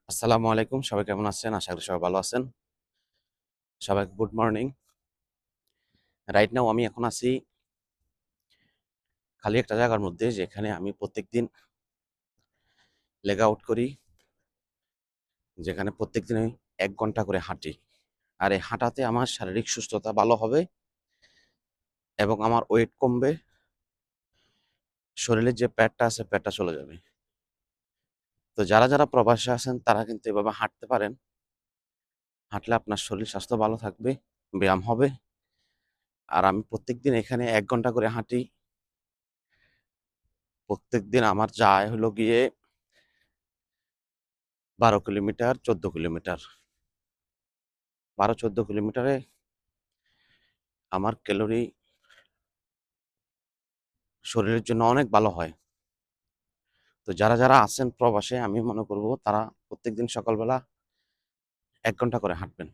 আসসালামু আলাইকুম। সবাই কেমন আছেন? আশা করি সবাই ভালো আছেন। সবাইকে গুড মর্নিং। রাইট নাও আমি এখন আছি খালি একটা জায়গার মধ্যে, যেখানে আমি প্রত্যেকদিন লেগ আউট করি, যেখানে প্রত্যেকদিন আমি ১ ঘন্টা করে হাঁটি। আর এই হাঁটাতে আমার শারীরিক সুস্থতা ভালো হবে এবং আমার ওয়েট কমবে। শরীরের যে ফ্যাটটা আছে, ফ্যাটটা চলে যাবে। তো যারা প্রবাসে আছেন তারা কিন্তু এভাবে হাঁটতে পারেন। হাঁটলে আপনার শরীর স্বাস্থ্য ভালো থাকবে, ব্যায়াম হবে। আর আমি প্রত্যেকদিন এখানে ১ ঘন্টা করে হাঁটি। প্রত্যেকদিন আমার যায় হলো গিয়ে ১২ কিলোমিটার, ১৪ কিলোমিটার। ১২-১৪ কিলোমিটারে আমার ক্যালোরি শরীরের জন্য অনেক ভালো হয়। তো যারা আছেন প্রবাসে, আমি মনে করব তারা প্রত্যেকদিন সকালবেলা ১ ঘন্টা করে হাঁটবেন।